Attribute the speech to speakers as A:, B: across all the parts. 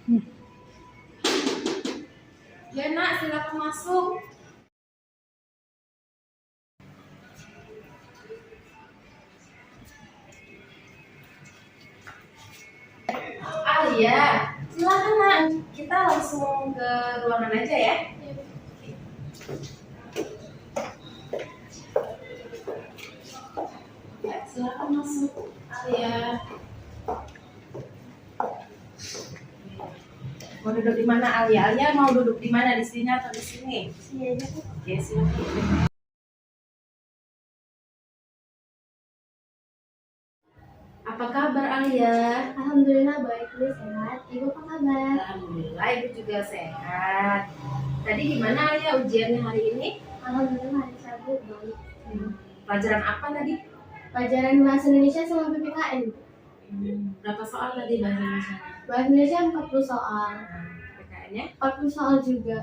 A: Ya nak, silakan masuk. Iya, silakan nak. Kita langsung ke ruangan aja ya. Ya, silakan masuk. Alia. Mau duduk di mana Alia? Alia mau duduk di mana, di sini atau di sini?
B: Sini aja Bu.
A: Oke, silakan. Apa kabar Alia?
B: Alhamdulillah baik Bu, sehat. Ibu apa kabar?
A: Alhamdulillah ibu juga sehat. Tadi gimana Alia ujiannya hari ini?
B: Alhamdulillah hari Sabtu baik.
A: Pelajaran apa tadi?
B: Pelajaran bahasa Indonesia sama PPKN.
A: Berapa soal tadi bahasa Indonesia?
B: Bahasa Indonesia 40 soal.
A: PKN-nya?
B: 40 soal juga.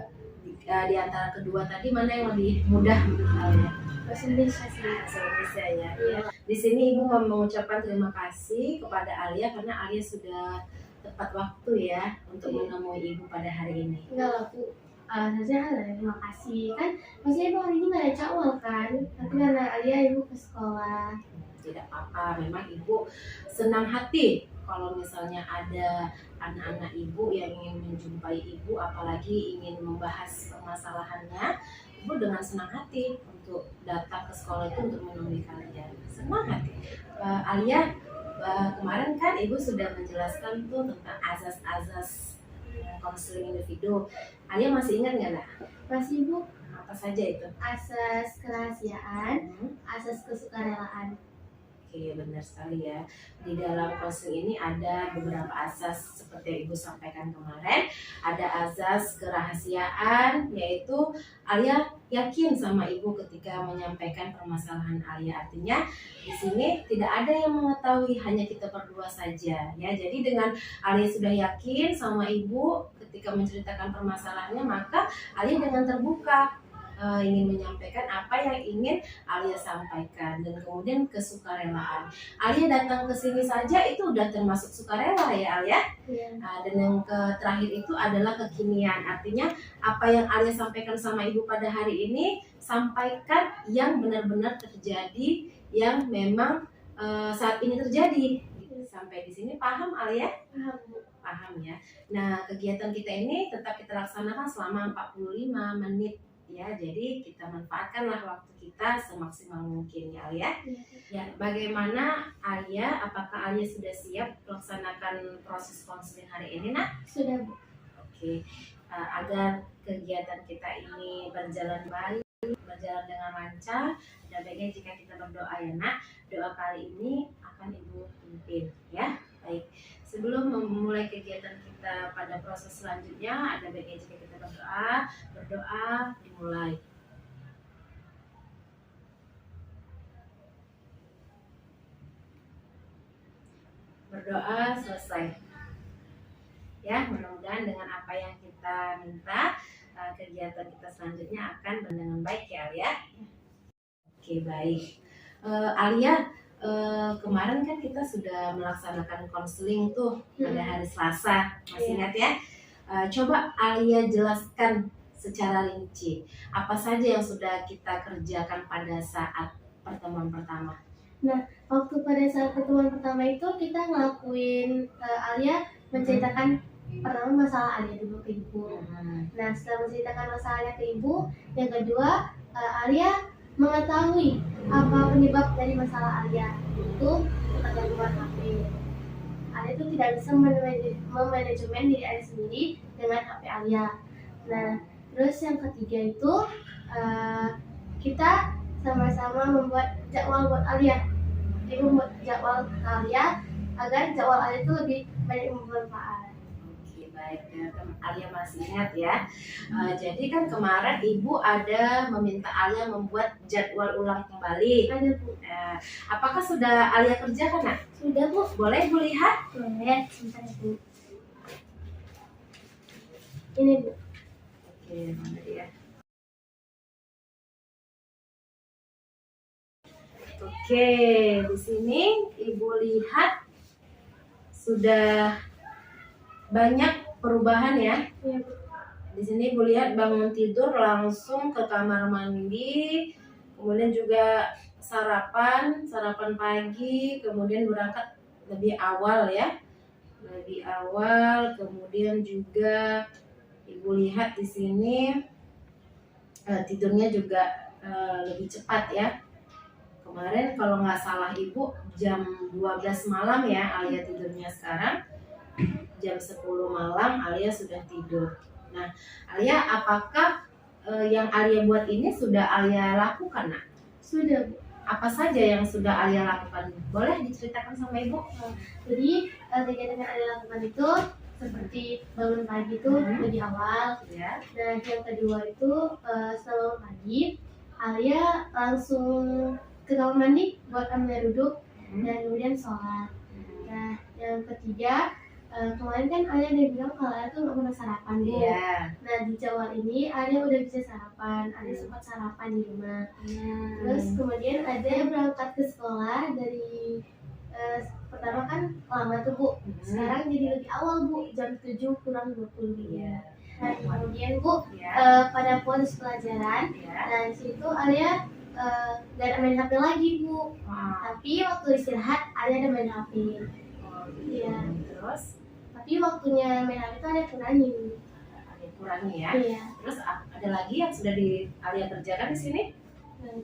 A: Di antara kedua tadi mana yang lebih mudah menurut Alia?
B: Bahasa Indonesia sih.
A: Bahasa Indonesia ya. Iya. Di sini ibu mau mengucapkan terima kasih kepada Alia karena Alia sudah tepat waktu ya untuk menemui ibu pada hari ini.
B: Enggak lah Bu. Alasannya ada terima kasih kan. Maksudnya Ibu hari ini nggak ada jadwal kan. Tapi karena Alia Ibu ke sekolah.
A: Tidak apa-apa, memang ibu senang hati kalau misalnya ada anak-anak ibu yang ingin menjumpai ibu, apalagi ingin membahas permasalahannya. Ibu dengan senang hati untuk datang ke sekolah itu untuk menemui kalian. Senang hati. Alia, kemarin kan ibu sudah menjelaskan tuh tentang azas-azas konseling individu. Alia masih ingat nggak nak?
B: Masih Bu.
A: Apa saja itu?
B: Asas kerahasiaan, asas kesukarelaan.
A: Oke, benar sekali ya. Di dalam konseling ini ada beberapa asas seperti yang Ibu sampaikan kemarin. Ada azas kerahasiaan, yaitu Alia yakin sama Ibu ketika menyampaikan permasalahan Alia. Artinya di sini tidak ada yang mengetahui, hanya kita berdua saja ya. Jadi dengan Alia sudah yakin sama Ibu ketika menceritakan permasalahannya, maka Alia dengan terbuka ingin menyampaikan apa yang ingin Alia sampaikan, dan kemudian kesukarelaan. Alia datang ke sini saja itu udah termasuk sukarela ya Alia.
B: Iya.
A: Dan yang terakhir itu adalah kekinian. Artinya apa yang Alia sampaikan sama ibu pada hari ini, sampaikan yang benar-benar terjadi, yang memang saat ini terjadi. Sampai di sini paham Alia?
B: Paham Bu.
A: Paham ya. Nah, kegiatan kita ini tetap kita laksanakan selama 45 menit ya, jadi kita manfaatkanlah waktu kita semaksimal mungkin ya Alia. Ya, bagaimana Alia? Apakah Alia sudah siap melaksanakan proses konseling hari ini nak?
B: Sudah Bu.
A: Oke, agar kegiatan kita ini berjalan baik, berjalan dengan lancar, dan baiknya jika kita berdoa ya nak. Doa kali ini akan ibu pimpin ya. Baik, sebelum memulai kegiatan kita pada proses selanjutnya, ada baiknya jika kita berdoa dimulai. Berdoa selesai. Ya, mudah-mudahan dengan apa yang kita minta, kegiatan kita selanjutnya akan berjalan dengan baik ya Alia. Oke, baik. Alia, kemarin kan kita sudah melaksanakan konseling tuh pada hari Selasa, masih ingat ya? Coba Alia jelaskan secara rinci apa saja yang sudah kita kerjakan pada saat pertemuan pertama.
B: Nah, waktu pada saat pertemuan pertama itu kita ngelakuin Alia menceritakan pertama masalah Alia dulu ke Ibu. Nah, setelah menceritakan masalahnya ke Ibu, yang kedua Alia mengetahui apa penyebab dari masalah Alia, itu ketergantungan HP. Alia itu tidak bisa memanajemen diri Alia sendiri dengan HP Alia. Nah, terus yang ketiga itu kita sama-sama membuat jadwal buat Alia. Ibu membuat jadwal Alia agar jadwal Alia itu lebih banyak bermanfaat.
A: Oke, baik ya, Alia masih ingat ya. Jadi kan kemarin Ibu ada meminta Alia membuat jadwal ulang kembali.
B: Ada Bu.
A: Apakah sudah Alia kerjakan nak?
B: Sudah Bu.
A: Boleh Bu lihat?
B: Boleh, sebentar Bu. Ini Bu.
A: Oke, mana dia? Oke, di sini Ibu lihat sudah banyak perubahan ya.
B: Iya, Bu.
A: Di sini Bu lihat bangun tidur langsung ke kamar mandi, kemudian juga sarapan pagi, kemudian berangkat lebih awal ya, kemudian juga Ibu lihat di sini tidurnya juga lebih cepat ya. Kemarin kalau nggak salah Ibu jam 12 malam ya Alia tidurnya, sekarang jam 10 malam Alia sudah tidur. Nah, Alia, apakah yang Alia buat ini sudah Alia lakukan, Nak?
B: Sudah, Bu.
A: Apa saja yang sudah Alia lakukan? Boleh diceritakan sama Ibu?
B: Jadi kegiatan yang Alia lakukan itu seperti bangun pagi itu lebih awal.
A: Ya.
B: Dan yang kedua itu setelah bangun pagi, Alia langsung ke kamar mandi buat ambil duduk dan kemudian sholat. Nah, yang ketiga, kemarin kan Alia udah bilang kalau Alia tuh nggak pernah sarapan, Bu.
A: Iya.
B: Nah, di Jawa ini Alia udah bisa sarapan. Alia sempat sarapan di rumah. Terus kemudian ada berangkat ke sekolah dari pertama kan lama tuh, Bu. Sekarang jadi lebih awal, Bu, jam 7 kurang 20.
A: Iya.
B: Nah, kemudian Bu,
A: Ya.
B: pada pos pelajaran,
A: Ya.
B: dan situ Alia gak ada main HP lagi, Bu.
A: Wah.
B: Tapi waktu istirahat Alia ada main HP.
A: Oh,
B: Iya.
A: Terus
B: Tapi waktunya main HP itu Alia kurangin.
A: Alia kurangi ya.
B: Iya.
A: Terus ada lagi yang sudah Alia kerjakan di sini?
B: Nah,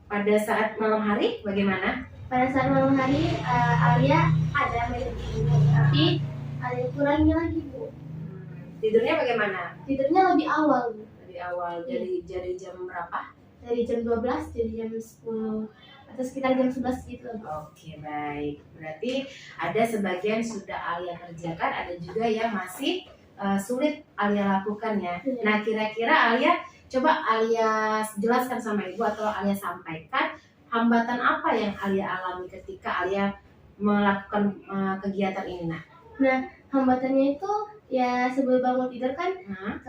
A: Pada saat malam hari bagaimana?
B: pada saat malam hari Alia ada main HP, tapi Alia kurangi lagi, Bu.
A: Tidurnya bagaimana?
B: Tidurnya lebih awal, Bu.
A: Dari awal dari jam berapa?
B: Dari jam 12 jadi jam 10 atau sekitar jam 11 gitu, Bu.
A: Oke, baik. Berarti ada sebagian sudah Alia kerjakan, ada juga yang masih sulit Alia lakukan ya.
B: Iya.
A: Nah, kira-kira Alia coba Alia jelaskan sama Ibu atau Alia sampaikan hambatan apa yang Alia alami ketika Alia melakukan kegiatan ini, Nah?
B: Nah, hambatannya itu ya sebelum bangun tidur kan
A: Hah?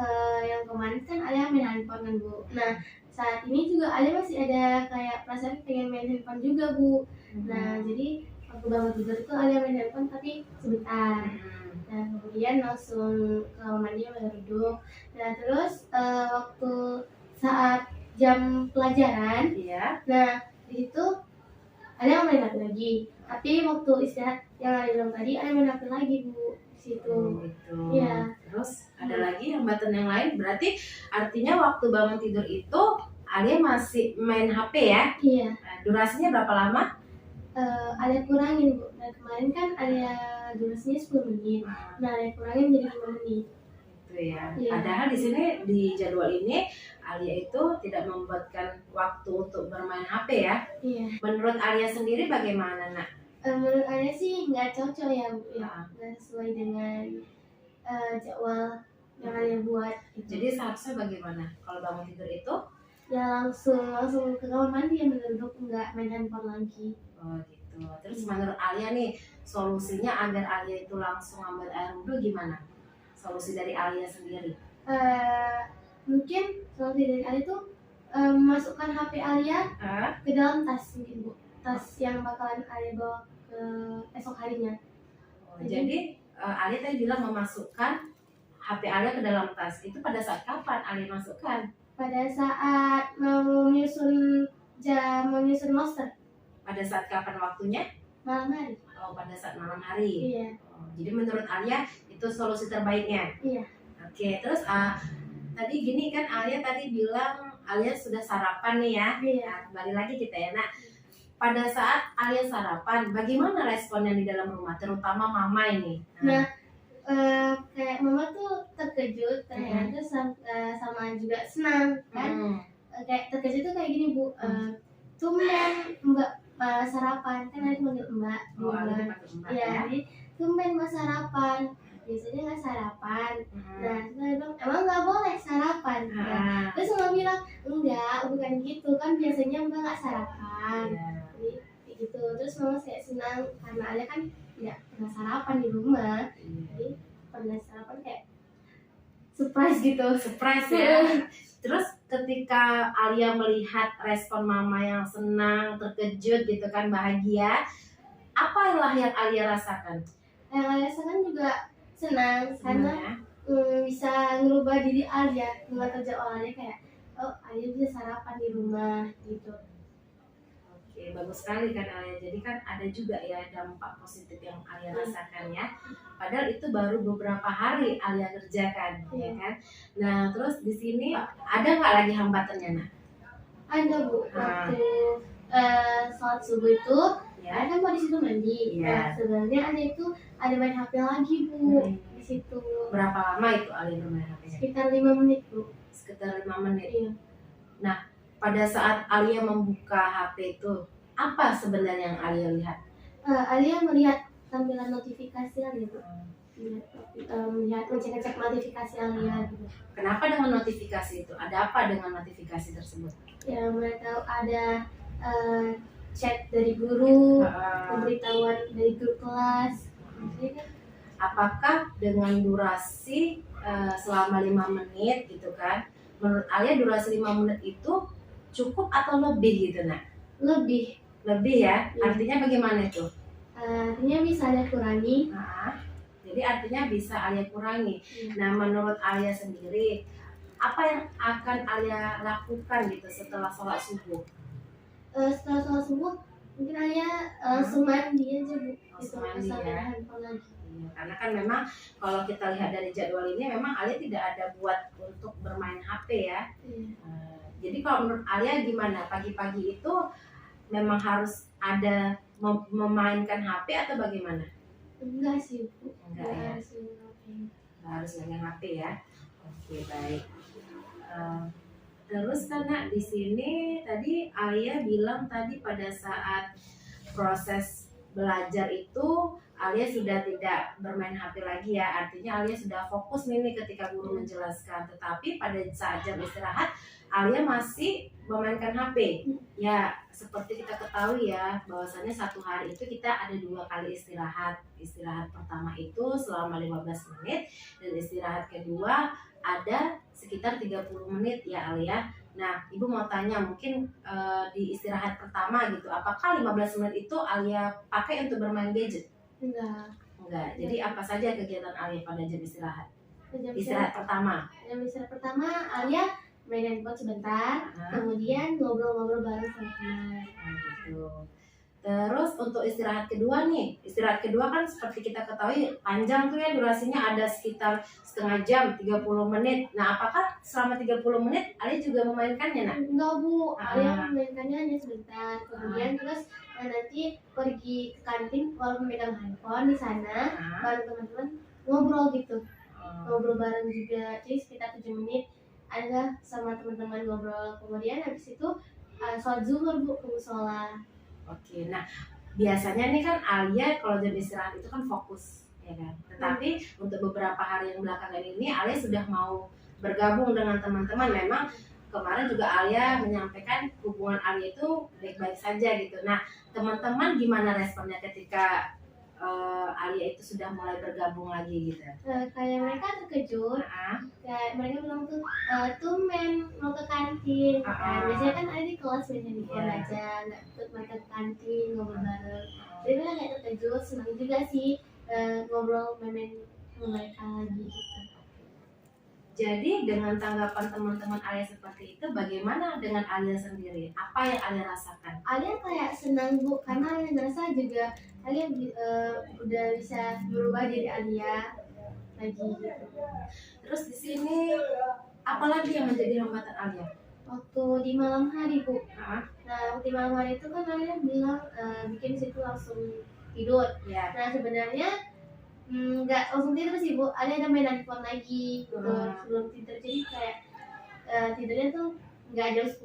B: yang kemarin kan Alia main handphone kan, Bu. Nah, saat ini juga Alia masih ada kayak perasaan pengen main handphone juga, Bu. Nah, jadi waktu bangun tidur itu Alia main handphone tapi sebentar. Nah, kemudian langsung ke kamar mandi ambil duduk. Nah, terus waktu saat jam pelajaran,
A: Iya.
B: nah di situ Alia main HP lagi. Tapi waktu istirahat yang Alia bilang tadi, Alia main HP lagi, Bu. Di situ.
A: Gitu.
B: Iya.
A: Terus ada lagi hambatan yang lain, berarti artinya waktu bangun tidur itu Alia masih main HP ya?
B: Iya.
A: Durasinya berapa lama?
B: Alia kurangin, Bu. Nah, kemarin kan Alia durasinya 10 menit. Nah, Alia kurangin jadi 5 menit.
A: Itu ya.
B: Iya.
A: Padahal di sini di jadwal ini Alia itu tidak membuatkan waktu untuk bermain HP ya.
B: Iya.
A: Menurut Alia sendiri bagaimana, Nak?
B: Menurut Alia sih nggak cocok ya, Bu. Ya,
A: Nah,
B: nggak sesuai dengan jadwal yang Alia buat. Gitu.
A: jadi seharusnya bagaimana? Kalau bangun tidur itu?
B: Ya langsung ke kamar mandi yang duduk, nggak main handphone lagi.
A: Oh gitu. Terus menurut Alia nih, solusinya agar Alia itu langsung ambil air wudhu gimana? Solusi dari Alia sendiri?
B: Mungkin solusi dari Alia tuh masukkan HP Alia ke dalam tas mungkin, Bu. Tas yang bakalan Alia bawa ke esok harinya.
A: Oh, jadi Alia tadi bilang memasukkan HP Alia ke dalam tas. Itu pada saat kapan Alia masukkan?
B: Pada saat mau menyusun master
A: Pada saat kapan waktunya?
B: malam hari.
A: Oh, pada saat malam hari.
B: Iya.
A: Oh, jadi menurut Alia itu solusi terbaiknya.
B: Iya.
A: Oke, terus tadi gini kan Alia tadi bilang Alia sudah sarapan nih ya.
B: Iya.
A: Nah, kembali lagi kita ya. Nah, pada saat Alia sarapan, bagaimana responnya di dalam rumah, terutama mama ini?
B: Nah, kayak mama tuh terkejut, ternyata sama juga senang kan. Kayak terkejut tuh kayak gini, Bu. Tumben Mbak sarapan, kan Alia manggil Mbak.
A: Oh, Alia pakai Mbak
B: Iya,
A: ya.
B: jadi tumben Mbak sarapan. Biasanya nggak sarapan. Nah, terus Alia bilang, emang nggak boleh sarapan. Nah, terus mama bilang, enggak, bukan gitu. Kan biasanya Mbak nggak sarapan.
A: Iya.
B: Jadi kayak gitu. Terus mama kayak senang karena Alia kan tidak pernah sarapan di rumah. Jadi pernah sarapan kayak surprise gitu.
A: Surprise ya. Terus ketika Alia melihat respon mama yang senang, terkejut gitu kan, bahagia, apalah yang Alia rasakan?
B: Yang Alia rasakan juga senang karena
A: Ya.
B: bisa ngerubah diri Alia, mengatur jadwal Alia kayak oh Alia bisa sarapan di rumah gitu.
A: Oke, bagus sekali kan Alia. Jadi kan ada juga ya dampak positif yang Alia rasakan ya. Padahal itu baru beberapa hari Alia kerjakan, ya kan. Nah, terus di sini ada nggak lagi hambatannya, Nak?
B: Ada Bu, waktu sholat subuh itu
A: Ya.
B: kan mau di situ mandi.
A: Iya.
B: Nah, sebenarnya ada itu ada main HP lagi Bu di situ.
A: Berapa lama itu Alia bermain HP?
B: Sekitar 5 menit Bu.
A: Sekitar 5 menit.
B: Iya.
A: Pada saat Alia membuka HP itu, apa sebenarnya yang Alia lihat?
B: Alia melihat tampilan notifikasi Alia Bu. Melihat ngecek notifikasi Alia gitu.
A: Kenapa dengan notifikasi itu? Ada apa dengan notifikasi tersebut?
B: Ya mulai tahu ada chat dari guru, pemberitahuan dari grup kelas. Jadi kan
A: Apakah dengan durasi selama 5 menit gitu kan? Menurut Alia durasi 5 menit itu cukup atau lebih gitu, Nak?
B: lebih.
A: Lebih ya?
B: Iya.
A: Artinya bagaimana itu?
B: Artinya bisa Alia kurangi.
A: Jadi artinya bisa Alia kurangi.
B: Iya.
A: Nah, menurut Alia sendiri, apa yang akan Alia lakukan gitu setelah sholat subuh?
B: Setelah sholat subuh mungkin Alia langsung mandi aja Bu.
A: Langsung
B: Gitu,
A: mandi
B: sampai
A: ya?
B: handphone lagi.
A: Iya, karena kan memang kalau kita lihat dari jadwal ini memang Alia tidak ada buat untuk bermain HP ya.
B: Iya.
A: Jadi kalau menurut Alia gimana? Pagi-pagi itu memang harus ada memainkan HP atau bagaimana?
B: Enggak sih Bu.
A: Enggak ya,
B: harus ngapain.
A: nggak harus megang HP ya. Oke, baik. Terus karena di sini tadi Alia bilang tadi pada saat proses belajar itu Alia sudah tidak bermain HP lagi ya, artinya Alia sudah fokus nih ketika guru menjelaskan. Tetapi pada saat jam istirahat Alia masih memainkan HP. Ya, seperti kita ketahui ya, bahwasannya satu hari itu kita ada 2 kali istirahat. Istirahat pertama itu selama 15 menit dan istirahat kedua ada sekitar 30 menit ya Alia. Nah, Ibu mau tanya mungkin di istirahat pertama gitu, apakah 15 menit itu Alia pakai untuk bermain gadget?
B: Enggak.
A: Enggak. Jadi apa saja kegiatan Alia pada jam istirahat?
B: Jam
A: Istirahat pertama.
B: pertama Alia main handphone sebentar, kemudian ngobrol-ngobrol bareng sama teman.
A: Gitu. Terus untuk istirahat kedua nih, istirahat kedua kan seperti kita ketahui panjang tuh ya durasinya, ada sekitar setengah jam, 30 menit. Nah, apakah selama 30 menit Alia juga memainkannya, Nak?
B: Enggak Bu, Alia memainkannya hanya sebentar. Kemudian terus nanti pergi ke kantin walaupun megang handphone di sana bareng teman-teman ngobrol gitu. Ngobrol bareng juga, jadi sekitar 7 menit ada sama teman-teman ngobrol. Kemudian habis itu sholat zuhur Bu, ke musola.
A: Oke, nah biasanya nih kan Alia kalau jam istirahat itu kan fokus, ya kan. Tetapi untuk beberapa hari yang belakangan ini Alia sudah mau bergabung dengan teman-teman. Memang kemarin juga Alia menyampaikan hubungan Alia itu baik-baik saja gitu. Nah, teman-teman gimana responnya ketika Alia itu sudah mulai bergabung lagi gitu?
B: Kayak mereka terkejut, kayak mereka bilang tuh tumben mau ke kantin. Biasanya kan ada di kelas main handphone aja, nggak ikut mereka ke kantin ngobrol bareng. Jadi mereka kayak terkejut, senang juga sih ngobrol main sama mereka lagi gitu.
A: Jadi dengan tanggapan teman-teman Alia seperti itu, bagaimana dengan Alia sendiri? Apa yang Alia rasakan?
B: Alia kayak senang Bu, karena Alia merasa juga Alia udah bisa berubah diri Alia lagi gitu.
A: Terus di sini apalagi yang menjadi hambatan Alia?
B: Waktu di malam hari Bu.
A: Nah,
B: di malam hari itu kan Alia bilang bikin situ langsung tidur.
A: ya.
B: Nah sebenarnya nggak langsung tidur sih Bu, Alia ada main handphone lagi gitu sebelum tidur. Jadi kayak tidurnya tuh nggak jam 10,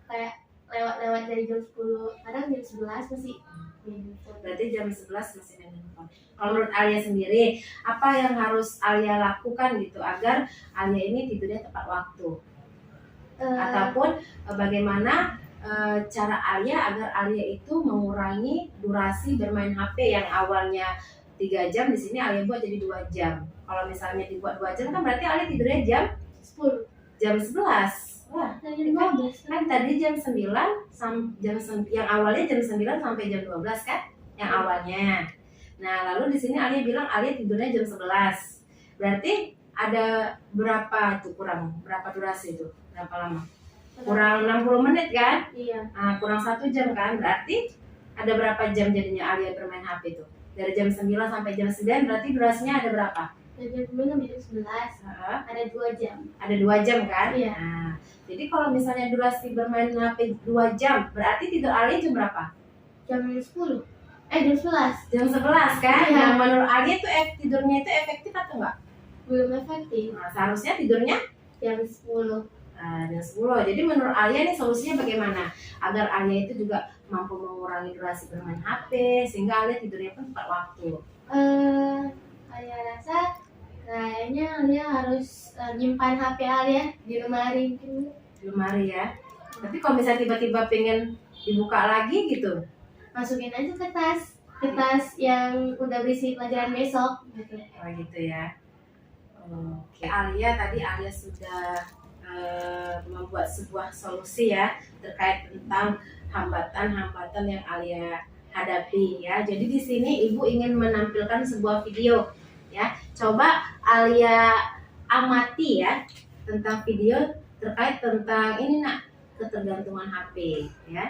B: kayak lewat dari jam 10, kadang jam 11 masih main handphone.
A: Berarti jam 11 masih main handphone. Kalau menurut Alia sendiri, apa yang harus Alia lakukan gitu agar Alia ini tidurnya tepat waktu? Ataupun bagaimana cara Alia agar Alia itu mengurangi durasi bermain HP yang awalnya 3 jam, di sini Alia buat jadi 2 jam. Kalau misalnya dibuat 2 jam kan berarti Alia tidurnya jam
B: 10.
A: Jam 11. Wah, kan tadi jam 9 yang awalnya jam 9 sampai jam 12 kan? Yang awalnya. Nah, lalu di sini Alia bilang Alia tidurnya jam 11. Berarti ada berapa itu berapa durasi itu? Berapa lama? Kurang 60 menit kan?
B: Iya.
A: Nah, kurang 1 jam kan? Berarti ada berapa jam jadinya Alia bermain HP itu? Dari jam 9 sampai jam 9 berarti durasinya ada berapa?
B: Dari jam 9 sampai jam 11 ada 2 jam.
A: Ada 2 jam kan?
B: Iya.
A: Nah, jadi kalau misalnya durasi bermain HP 2 jam, berarti tidur Alia jam berapa?
B: Jam 10. Jam 11.
A: Jam 11 kan?
B: Iya.
A: Nah, menurut Alia itu tidurnya itu efektif atau enggak?
B: Belum efektif.
A: Nah, seharusnya tidurnya
B: Jam 10.
A: jam 10. Jadi menurut Alia nih solusinya bagaimana? Agar Alia itu juga mampu mengurangi durasi bermain HP sehingga Alia tidurnya pun tepat waktu.
B: Alia rasa kayaknya Alia harus nyimpan HP Alia di lemari mungkin.
A: Di lemari ya. Tapi kalau misalnya tiba-tiba pengen dibuka lagi gitu,
B: Masukin aja kertas yang udah berisi pelajaran besok gitu.
A: Oh gitu ya. Oke, Alia sudah membuat sebuah solusi ya terkait tentang hambatan-hambatan yang Alia hadapi ya. Jadi di sini Ibu ingin menampilkan sebuah video ya. Coba Alia amati ya tentang video terkait tentang ini nak, ketergantungan HP ya.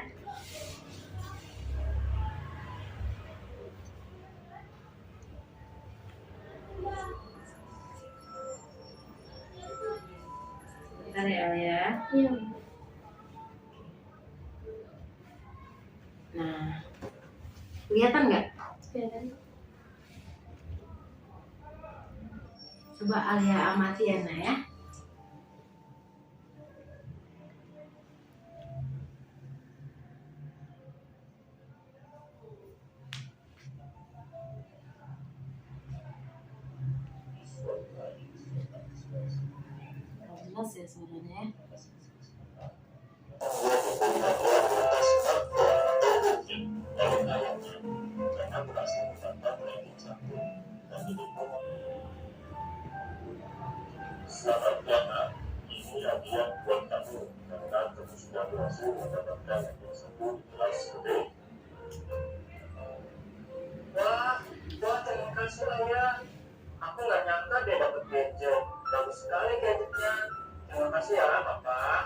A: Bentar ya Alia.
B: Iya.
A: Nah, kelihatan nggak?
B: Kelihatan.
A: Coba Alia amati ya Nak ya. Jelas ya suaranya ya.
C: Selamat datang. Ini hadiah buat kamu karena kamu sudah berhasil mendapatkan tersebut kelas B. Wah, terima kasih ayah. Aku nggak nyangka dia dapat gadget. Bagus sekali gadgetnya. Terima kasih ya, Bapak.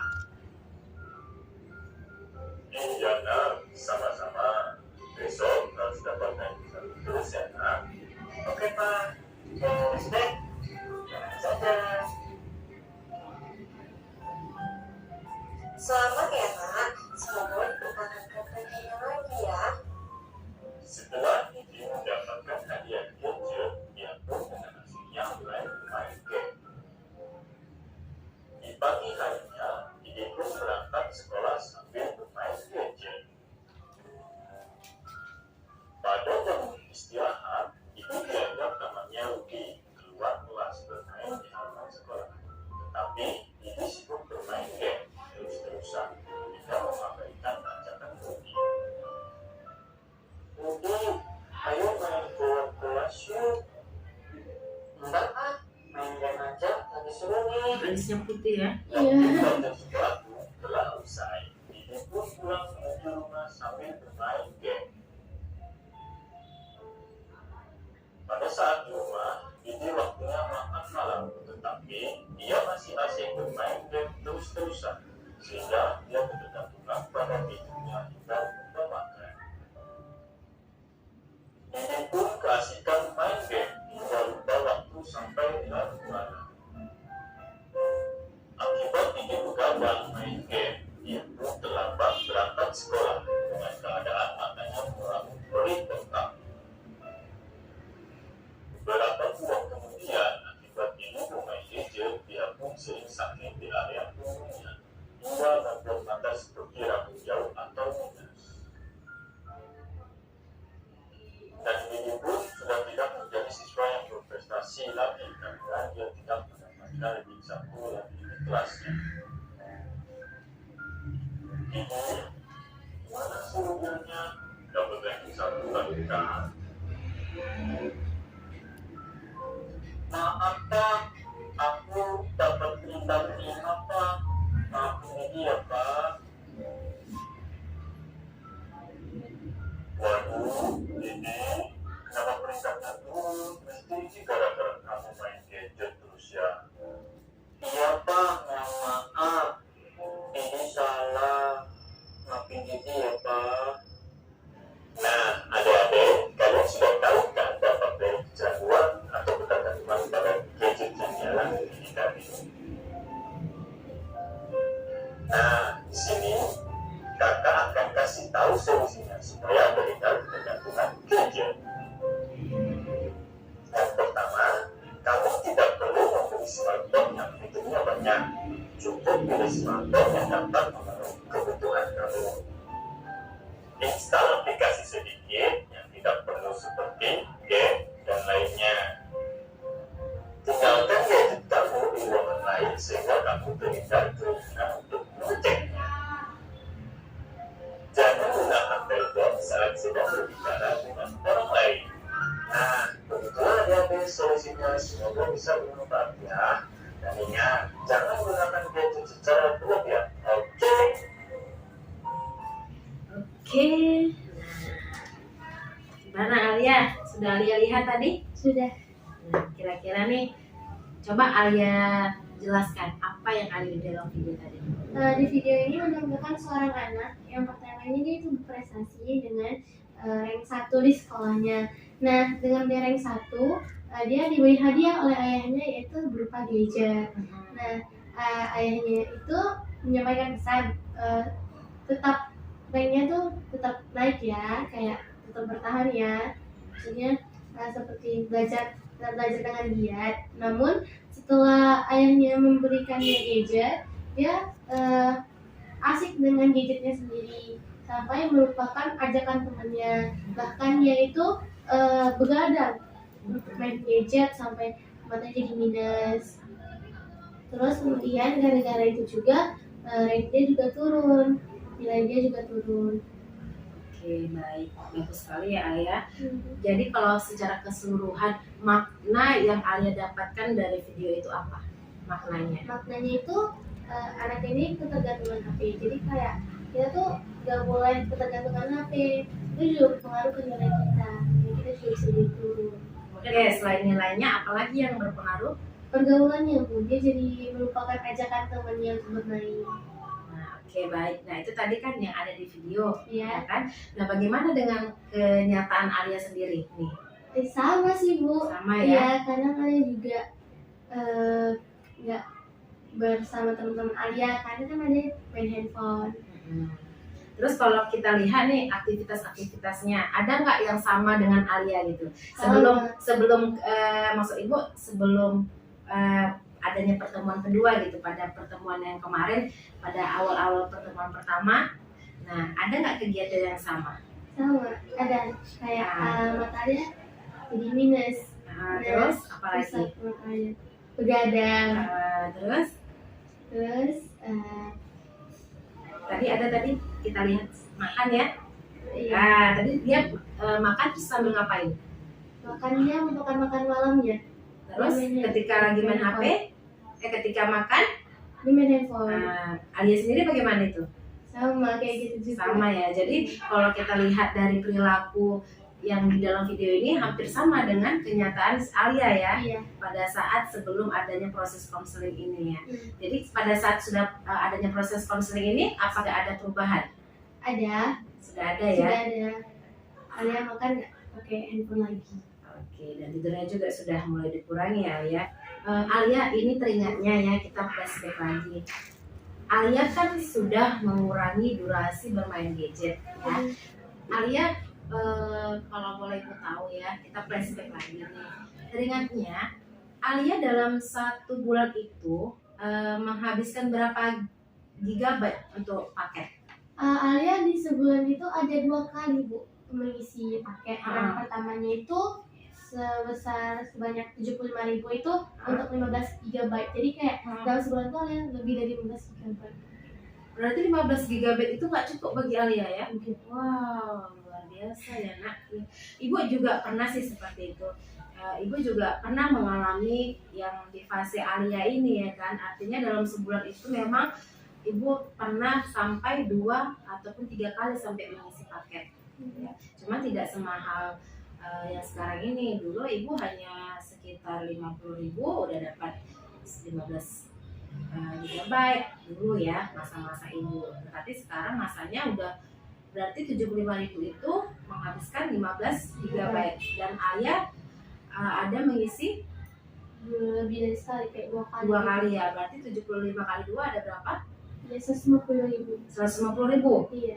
C: Iya, Nak. Sama-sama. Besok harus dapat naik terus ya, Nak. Oke, Pak. Baik. Saja.
D: Selamat ya Nak, semoga diputakan hadiah lagi ya.
C: Setelah Didi mendapatkan hadiah gadget, dia pun dengan hasilnya mulai bermain game. Di pagi harinya, Didi pun berangkat sekolah sambil bermain gadget. Pada jam istirahat, Didi diajak temannya Rudy keluar kelas bermain di halaman sekolah. Tetapi Didi sibuk bermain game terus-terusan tidak mengabaikan ajakan Rudy. Rudy, ayo main keluar kelas yuk. Enggak main game aja, lagi seru nih.
A: Alisnya putih ya.
B: Iya.
C: Belajar sesuatu telah usai. Didi pun pulang menuju rumah sambil bermain game. Pada saat di rumah, Didi waktunya makan malam, tetapi dia masih asik bermain game terus-terusan, sehingga dia bergantungan pada videonya hingga lupa makan. Didi pun keasikan main game hingga lupa waktu sampai larut malam. Akibat Didi begadang main game, dia pun terlambat berangkat sekolah dengan keadaan matanya perih bengkak. Beberapa bulan kemudian, akibat Didi bermain gadget, dia pun sering sakit di area punggungnya, hingga membuat mata seperti rambut jauh atau minus. Dan Didi pun sudah tidak menjadi siswa yang berprestasi lagi karena dia tidak mendapatkan ranking 1 lagi di kelasnya. Didi, gimana serunya dapat ranking 1 lagi kan? Maaf Pak, aku dapat bintang 5 Pak. Maafin Didi ya Pak. Waduh, Didi, kenapa peringkat pilih smartphone yang fiturnya banyak. Cukup pilih smartphone yang dapat memenuhi kebutuhan kamu. Install aplikasi sedikit yang tidak perlu seperti game dan lainnya. Tinggalkan gadget kamu di ruangan lain sehingga kamu terhindar keinginan untuk mengeceknya. Jangan gunakan telepon saat sedang berbicara dengan orang lain. Nah, begitulah dia solusinya. Semoga bisa bermanfaat ya. Dan ingat, jangan gunakan gadget secara berlebihan. Oke?
A: Oke. Gimana Alia? Sudah Alia lihat tadi?
B: Sudah.
A: Nah, kira-kira nih, coba Alia jelaskan apa yang ada di dalam video tadi.
B: Di video ini menampilkan seorang anak yang pertamanya dia itu berprestasi dengan rank 1 di sekolahnya. Nah, dengan dia rank 1, dia diberi hadiah oleh ayahnya yaitu berupa gadget. Nah, ayahnya itu menyampaikan pesan tetap ranknya tuh tetap naik ya, kayak tetap bertahan ya. Maksudnya seperti belajar dengan giat. Namun setelah ayahnya memberikannya gadget, dia asik dengan gadgetnya sendiri sampai melupakan ajakan temannya. Bahkan dia itu begadang untuk main gadget sampai matanya jadi minus. Terus kemudian gara-gara itu juga rank dia juga turun, nilai dia juga turun.
A: Oke, baik. Bagus sekali ya Alia. Jadi kalau secara keseluruhan makna yang Alia dapatkan dari video itu apa? Maknanya?
B: Maknanya itu anak ini ketergantungan HP. Jadi kayak kita tuh gak boleh ketergantungan HP. Itu juga berpengaruh ke nilai kita. Jadi kita juga bisa jadi turun.
A: Oke, selain nilainya apalagi yang berpengaruh?
B: Pergaulannya Bu, dia jadi melupakan ajakan temannya untuk bermain.
A: Nah, oke, baik. Nah, itu tadi kan yang ada di video,
B: Iya.
A: ya kan? Nah, bagaimana dengan kenyataan Alia sendiri nih?
B: Sama sih Bu.
A: Sama ya?
B: Iya, kadang Alia juga nggak bersama teman-teman Alia, karena kan ada main handphone.
A: Terus kalau kita lihat nih aktivitas-aktivitasnya, ada nggak yang sama dengan Alia gitu? Sebelum maksud Ibu sebelum adanya pertemuan kedua gitu, pada pertemuan yang kemarin, pada awal-awal pertemuan pertama, nah ada nggak kegiatan yang sama?
B: Sama, ada kayak mata Alia jadi minus.
A: Terus apa lagi?
B: Rusak matanya, begadang.
A: Terus tadi kita lihat makan ya.
B: Iya.
A: Nah, tadi dia makan terus sambil ngapain?
B: Makannya merupakan makan malamnya.
A: Terus ketika lagi main HP, ketika makan,
B: Dia main handphone.
A: Alia sendiri bagaimana itu?
B: Sama kayak gitu juga.
A: Sama ya. Jadi kalau kita lihat dari perilaku yang di dalam video ini hampir sama dengan kenyataan Alia ya.
B: Iya.
A: Pada saat sebelum adanya proses konseling ini ya. Jadi pada saat sudah adanya proses konseling ini, apakah ada perubahan?
B: Ada.
A: Sudah ada ya.
B: Sudah ada. Alia makan nggak pakai handphone lagi.
A: Oke, dan tidurnya juga sudah mulai dikurangi ya Alia. Alia ini teringatnya ya, kita flashback lagi. Alia kan sudah mengurangi durasi bermain gadget ya. Alia kalau boleh Ibu tahu ya, kita flashback lagi nih. Teringatnya Alia dalam 1 bulan itu menghabiskan berapa gigabyte untuk paket?
B: Alia di sebulan itu ada 2 kali Bu mengisi paket. Yang pertamanya itu sebanyak 75.000 itu untuk 15 GB. Jadi kayak dalam sebulan itu Alia lebih dari 15 GB.
A: Berarti 15 GB itu nggak cukup bagi Alia ya? Wow, luar biasa ya nak. Ibu juga pernah sih seperti itu. Ibu juga pernah mengalami yang di fase Alia ini ya kan. Artinya dalam sebulan itu memang Ibu pernah sampai 2 ataupun 3 kali sampai mengisi paket. Ya. Cuma tidak semahal yang sekarang ini. Dulu Ibu hanya sekitar 50.000 udah dapat 15 GB dulu ya, masa-masa Ibu. Tetapi sekarang masanya udah berarti 75.000 itu menghabiskan 15 GB. Dan Alia ada mengisi
B: Lebih dari sekali, kayak 2 kali.
A: 2 kali ya. Berarti 75 kali 2 ada berapa?
B: Ya 150.000.
A: 150.000.
B: Iya.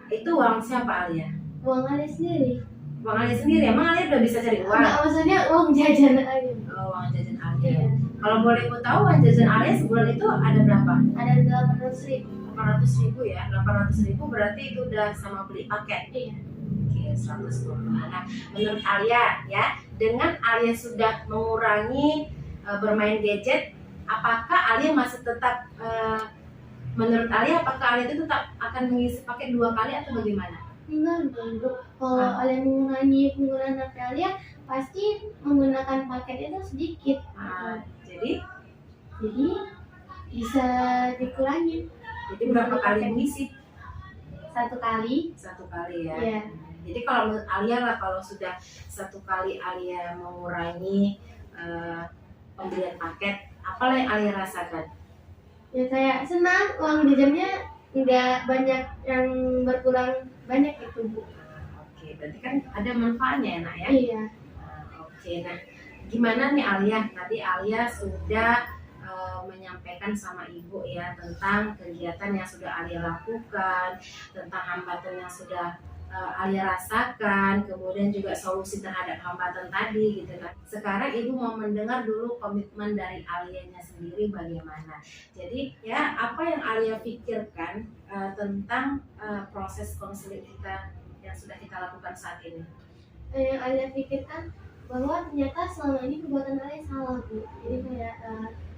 A: Itu uang siapa Alia?
B: Uang Alia sendiri.
A: Uang Alia sendiri. Emang Alia udah bisa cari uang?
B: Enggak, maksudnya uang jajan Alia.
A: Oh, uang jajan Alia.
B: Iya.
A: Kalau boleh ku tahu uang jajan Alia sebulan itu ada berapa?
B: Ada 800.000.
A: 800.000 ya. 800.000 berarti itu udah sama beli paket.
B: Iya.
A: Oke, 120. Nah, menurut Alia ya, dengan Alia sudah mengurangi bermain gadget, apakah Alia masih tetap menurut Alia apakah Alia itu tetap akan mengisi paket 2 kali atau bagaimana?
B: Enggak dong, Bu. Kalau Alia mengurangi penggunaan HP Alia, pasti menggunakan paket itu sedikit.
A: Jadi
B: Bisa dikurangi
A: berapa kali mengisi?
B: 1 kali.
A: 1 kali ya.
B: Iya.
A: Jadi kalau menurut Alia lah, kalau sudah 1 kali Alia mengurangi pembelian paket, apa yang Alia rasakan?
B: Ya kayak senang, uang jajannya nggak banyak yang berkurang banyak itu, Bu.
A: Oke, berarti kan ada manfaatnya ya, Nak ya?
B: Iya.
A: Oke, nah gimana nih Alia? Tadi Alia sudah menyampaikan sama Ibu ya tentang kegiatan yang sudah Alia lakukan, tentang hambatan yang sudah Alia rasakan, kemudian juga solusi terhadap hambatan tadi gitu kan. Sekarang Ibu mau mendengar dulu komitmen dari Alianya sendiri bagaimana. Jadi ya apa yang Alia pikirkan tentang proses konseling kita yang sudah kita lakukan saat ini.
B: Yang Alia pikirkan bahwa ternyata selama ini perbuatan Alia salah, Bu. Jadi kayak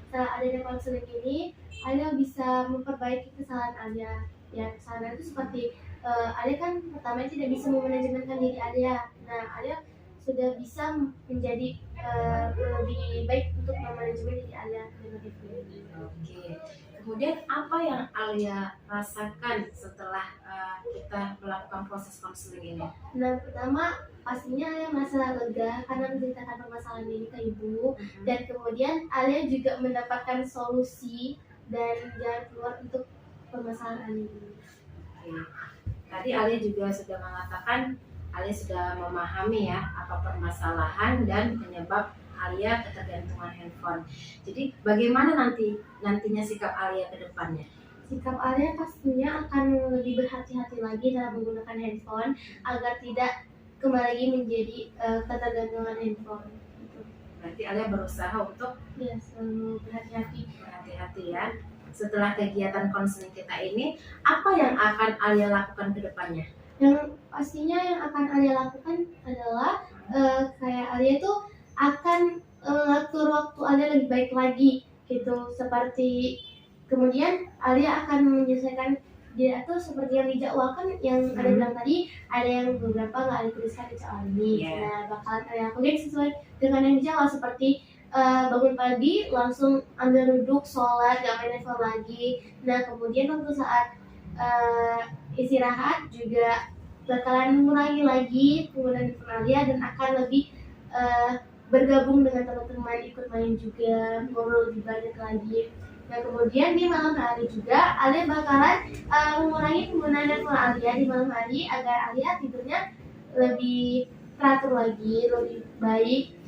B: setelah adanya konseling ini, Alia bisa memperbaiki kesalahan Alia. Ya, kesalahan itu seperti Alia kan pertama tidak bisa memanajemenkan diri Alia. Nah, Alia sudah bisa menjadi lebih baik untuk memanajemen diri Alia dengan itu.
A: Oke. Kemudian apa yang Alia rasakan setelah kita melakukan proses konseling ini?
B: Nah, pertama pastinya Alia merasa lega karena menceritakan permasalahan ini ke Ibu. Dan kemudian Alia juga mendapatkan solusi dan jalan keluar untuk permasalahan ini.
A: Oke. Tadi Alia juga sudah mengatakan Alia sudah memahami ya apa permasalahan dan penyebab Alia ketergantungan handphone. Jadi bagaimana nantinya sikap Alia ke depannya?
B: Sikap Alia pastinya akan lebih berhati-hati lagi dalam menggunakan handphone agar tidak kembali lagi menjadi ketergantungan handphone. Gitu.
A: Berarti Alia berusaha untuk
B: selalu berhati-hati.
A: Berhati-hati ya. Setelah kegiatan konseling kita ini, apa yang akan Alia lakukan ke depannya?
B: Yang pastinya yang akan Alia lakukan adalah kayak Alia tuh akan mengatur waktu Alia lebih baik lagi gitu. Seperti kemudian Alia akan menyelesaikan dia tuh seperti yang dijadwalkan yang ada bilang tadi, ada yang beberapa nggak Alia tuliskan di jadwal ini. Nah, bakalan Alia lakukan sesuai dengan yang dijadwal seperti bangun pagi langsung ambil duduk sholat, gak main handphone lagi. Nah, kemudian waktu saat istirahat juga bakalan mengurangi lagi penggunaan handphone Alia dan akan lebih bergabung dengan teman-teman, ikut main juga, ngobrol lebih banyak lagi. Nah, kemudian di malam hari juga Alia bakalan mengurangi penggunaan handphone Alia di malam hari agar Alia tidurnya lebih teratur lagi, lebih baik.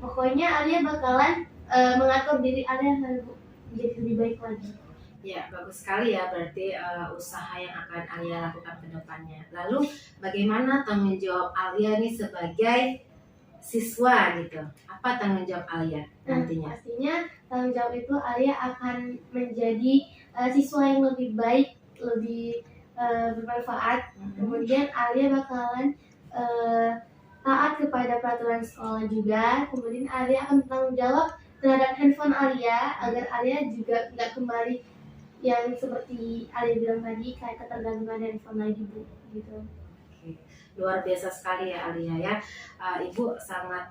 B: Pokoknya Alia bakalan mengatur diri Alia menjadi lebih baik lagi.
A: Ya, bagus sekali ya, berarti usaha yang akan Alia lakukan ke depannya. Lalu bagaimana tanggung jawab Alia nih sebagai siswa gitu? Apa tanggung jawab Alia nantinya?
B: Pastinya tanggung jawab itu Alia akan menjadi siswa yang lebih baik, lebih bermanfaat. Kemudian Alia bakalan taat kepada peraturan sekolah juga. Kemudian Alia akan bertanggung jawab terhadap handphone Alia agar Alia juga nggak kembali yang seperti Alia bilang tadi kayak ketergantungan handphone lagi, Bu, gitu.
A: Oke. Luar biasa sekali ya Alia ya. Ibu sangat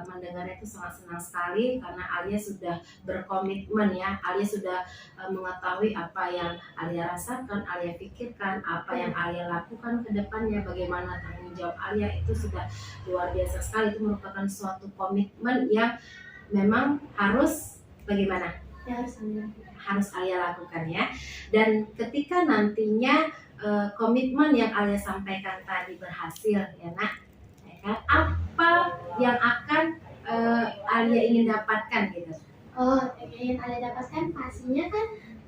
A: mendengarnya itu sangat senang sekali karena Alia sudah berkomitmen ya. Alia sudah mengetahui apa yang Alia rasakan, Alia pikirkan, apa yang Alia lakukan ke depannya, bagaimana tanggung jawab Alia, itu sudah luar biasa sekali. Itu merupakan suatu komitmen yang memang harus bagaimana?
B: Ya,
A: harus Alia lakukan ya. Dan ketika nantinya komitmen yang Alia sampaikan tadi berhasil ya Nak, ya kan? Apa yang akan Alia ingin dapatkan gitu?
B: Yang ingin Alia dapatkan pastinya kan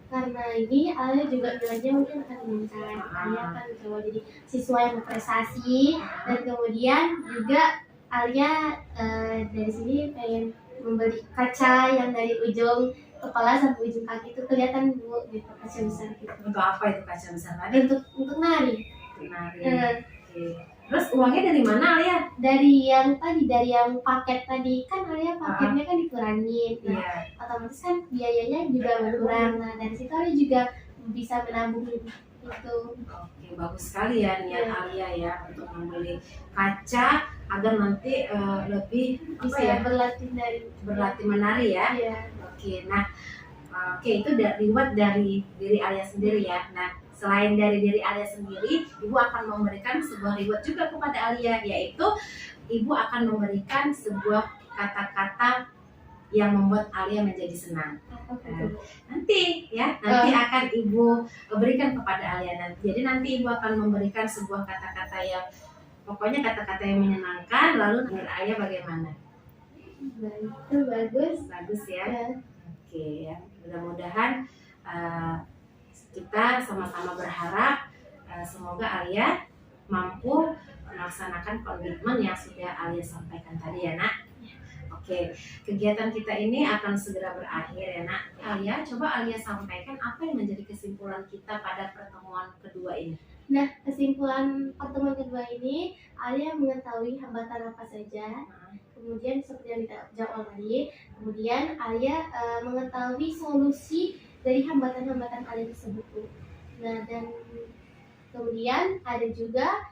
B: karena ini Alia juga belajar mungkin akan meningkat. Alia akan mencoba jadi siswa yang berprestasi dan kemudian juga Alia dari sini pengen membeli kaca yang dari ujung kepala sampai ujung kaki itu kelihatan Bu gitu, kaca besar gitu.
A: Untuk apa itu kaca besar tadi?
B: Untuk nari.
A: Nari.
B: Eh,
A: Oke. Terus uangnya dari mana Alia?
B: dari yang paket tadi kan Alia paketnya kan dikurangin. Nah,
A: Iya.
B: otomatis kan biayanya juga berkurang. Nah, dari situ Alia juga bisa menabung itu.
A: Oke, bagus sekali ya niat
B: Iya.
A: Alia ya untuk membeli kaca agar nanti lebih apa
B: Bisa
A: ya
B: berlatih dari
A: berlatih menari ya.
B: Iya.
A: Oke, nah oke itu reward dari diri Alia sendiri ya. Nah selain dari diri Alia sendiri, ibu akan memberikan sebuah reward juga kepada Alia, yaitu ibu akan memberikan sebuah kata-kata yang membuat Alia menjadi senang. Nanti akan ibu berikan kepada Alia nanti. Jadi nanti ibu akan memberikan sebuah kata-kata yang pokoknya kata-kata yang menyenangkan. Lalu menurut Alia bagaimana?
B: Nah, itu bagus.
A: Ya.
B: Ya.
A: Oke ya. Mudah-mudahan kita sama-sama berharap semoga Alia mampu melaksanakan komitmen yang sudah Alia sampaikan tadi ya Nak. Oke, kegiatan kita ini akan segera berakhir ya Nak. Alia, coba Alia sampaikan apa yang menjadi kesimpulan kita pada pertemuan kedua ini.
B: Nah, kesimpulan pertemuan kedua ini, Alia mengetahui hambatan apa saja. Kemudian seperti yang dijawab tadi, kemudian Alia mengetahui solusi dari hambatan-hambatan Alia tersebut. Nah, dan kemudian ada juga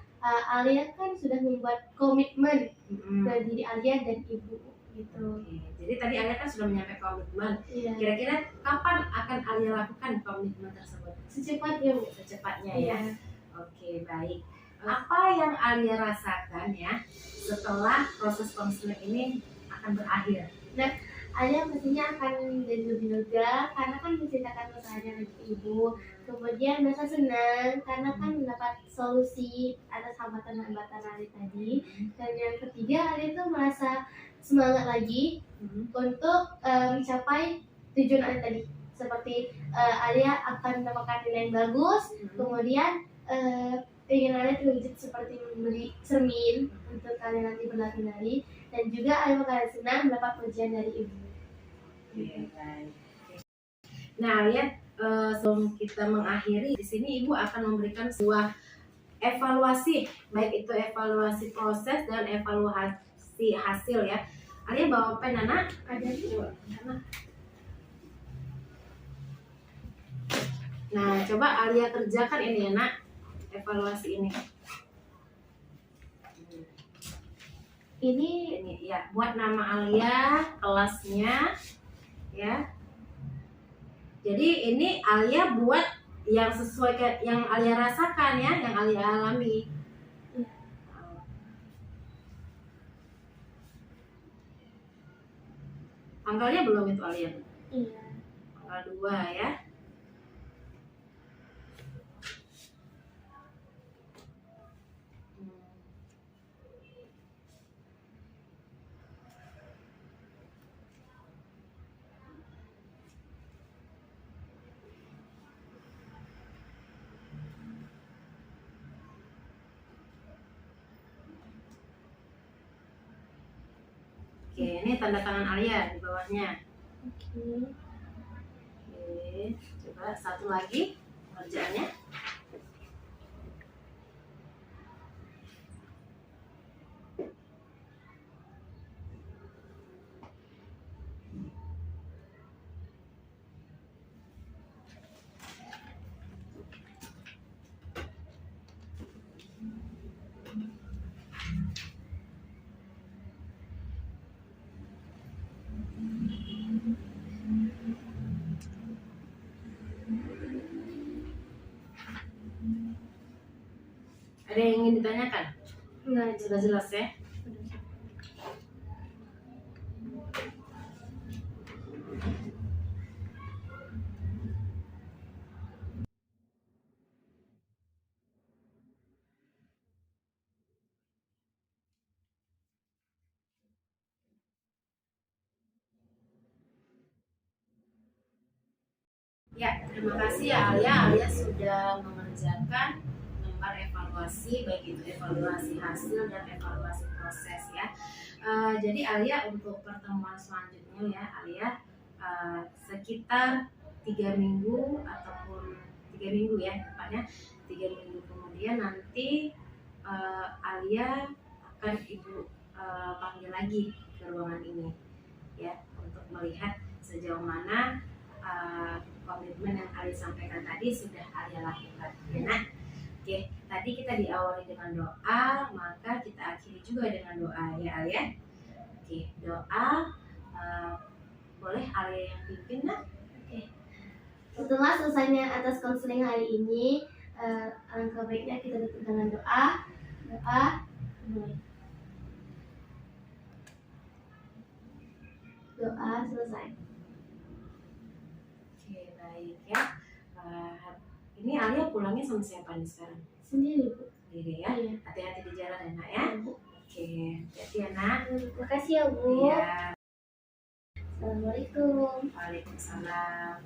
B: Alia kan sudah membuat komitmen ke diri Alia dan ibu gitu.
A: Oke, jadi tadi Alia kan sudah menyampaikan komitmen.
B: Iya.
A: Kira-kira kapan akan Alia lakukan komitmen tersebut?
B: Secepatnya Bu.
A: Secepatnya
B: Iya.
A: ya. Oke, baik. Apa yang Alia rasakan ya setelah proses konseling ini akan berakhir?
B: Alia pastinya akan jadi lebih lega karena kan menceritakan usahanya ke ibu. Kemudian merasa senang karena kan mendapat solusi atas hambatan-hambatan Alia tadi. Dan yang ketiga, Alia tuh merasa semangat lagi untuk mencapai tujuan Alia tadi. Seperti Alia akan mendapatkan nilai yang bagus, kemudian ingin Alia terwujud seperti membeli cermin untuk kalian nanti berlatih nari, dan juga Alia bakalan senang mendapat pujian dari ibu.
A: Oke, baik. Nah, lihat sebelum kita mengakhiri di sini ibu akan memberikan sebuah evaluasi, baik itu evaluasi proses dan evaluasi hasil ya. Alia bawa pen Nana?
B: Ada nih.
A: Nah, coba Alia kerjakan ini ya Nak, evaluasi ini. Ini ya, buat nama Alia, kelasnya ya. Jadi ini Alia buat yang sesuai yang Alia rasakan ya, yang Alia alami. Tanggalnya belum itu Alia?
B: Iya.
A: Tanggal 2 ya. Oke, ini tanda tangan Alia di bawahnya. Oke, coba satu lagi pengerjaannya. Ada yang ingin ditanyakan?
B: Enggak,
A: Sudah jelas ya? Ya, terima kasih ya Alia. Alia sudah mengerjakan lembar evaluasi, baik itu evaluasi hasil dan evaluasi proses. proses ya. Jadi Alia untuk pertemuan selanjutnya ya Alia, sekitar 3 minggu ataupun 3 minggu ya tepatnya 3 minggu kemudian nanti Alia akan ibu panggil lagi ke ruangan ini ya untuk melihat sejauh mana komitmen yang Alia sampaikan tadi sudah Alia lakukan ya nak. Oke, tadi kita diawali dengan doa, maka kita akhiri juga dengan doa ya Alia. Oke, doa boleh Alia yang pimpin nak.
B: Oke. Setelah selesainya atas konseling hari ini, alangkah baiknya kita tutup dengan doa. Mulai. Doa selesai.
A: Oke, baik ya. Ini Alia pulangnya sama siapa nih sekarang?
B: Sendiri, Bu.
A: Sendiri ya.
B: Iya.
A: Hati-hati di jalan ya nak ya.
B: Bu.
A: Oke, hati ya nak.
B: Terima kasih ya, Bu.
A: Iya.
B: Assalamualaikum.
A: Waalaikumsalam.